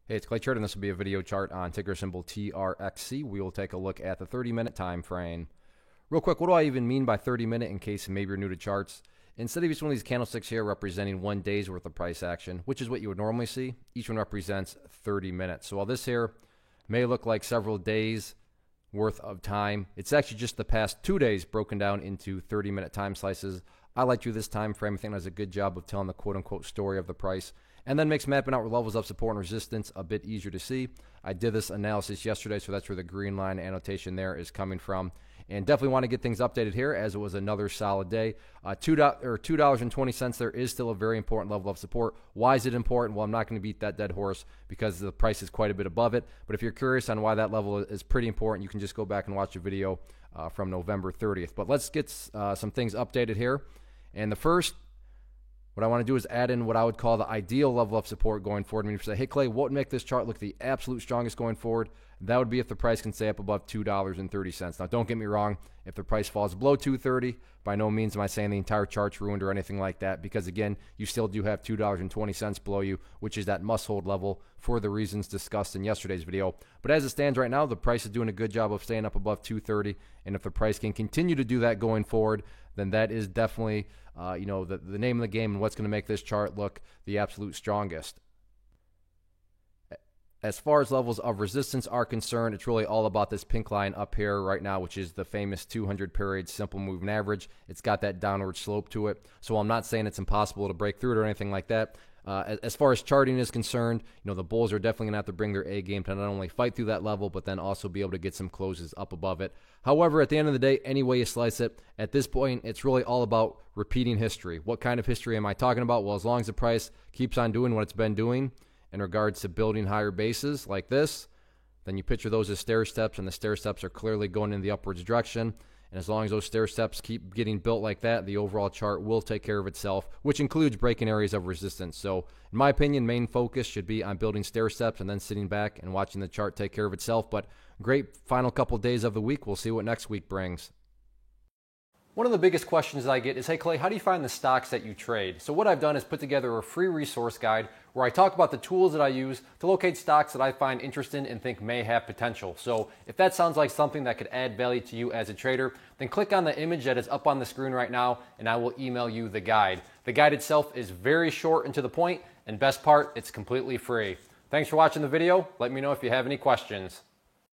Hey, it's Clay Trader, and this will be a video chart on ticker symbol TRXC. We will take a look at the 30-minute time frame. Real quick, what do I even mean by 30-minute in case maybe you're new to charts? Instead of each one of these candlesticks here representing 1 day's worth of price action, which is what you would normally see, each one represents 30 minutes. So while this here may look like several days worth of time, it's actually just the past 2 days broken down into 30-minute time slices. I like to do this time frame. I think it does a good job of telling the quote-unquote story of the price, and then makes mapping out levels of support and resistance a bit easier to see. I did this analysis yesterday, so that's where the green line annotation there is coming from. And definitely want to get things updated here as it was another solid day. $2.20 there is still a very important level of support. Why is it important? Well, I'm not going to beat that dead horse because the price is quite a bit above it. But if you're curious on why that level is pretty important, you can just go back and watch a video from November 30th. But let's get some things updated here. And the first, what I want to do is add in what I would call the ideal level of support going forward. I mean, if you say, hey, Clay, what would make this chart look the absolute strongest going forward? That would be if the price can stay up above $2.30. Now, don't get me wrong. If the price falls below $2.30, by no means am I saying the entire chart's ruined or anything like that, because, again, you still do have $2.20 below you, which is that must-hold level for the reasons discussed in yesterday's video. But as it stands right now, the price is doing a good job of staying up above $2.30, and if the price can continue to do that going forward, then that is definitely the name of the game and what's going to make this chart look the absolute strongest. As far as levels of resistance are concerned, it's really all about this pink line up here right now, which is the famous 200 period simple moving average. It's got that downward slope to it. So I'm not saying it's impossible to break through it or anything like that. As far as charting is concerned, the bulls are definitely going to have to bring their A game to not only fight through that level, but then also be able to get some closes up above it. However, at the end of the day, any way you slice it, at this point, it's really all about repeating history. What kind of history am I talking about? Well, as long as the price keeps on doing what it's been doing in regards to building higher bases like this, then you picture those as stair steps, and the stair steps are clearly going in the upwards direction. And as long as those stair steps keep getting built like that, the overall chart will take care of itself, which includes breaking areas of resistance. So, in my opinion, main focus should be on building stair steps and then sitting back and watching the chart take care of itself. But great final couple days of the week. We'll see what next week brings. One of the biggest questions I get is, hey Clay, how do you find the stocks that you trade? So what I've done is put together a free resource guide where I talk about the tools that I use to locate stocks that I find interesting and think may have potential. So if that sounds like something that could add value to you as a trader, then click on the image that is up on the screen right now and I will email you the guide. The guide itself is very short and to the point, and best part, it's completely free. Thanks for watching the video. Let me know if you have any questions.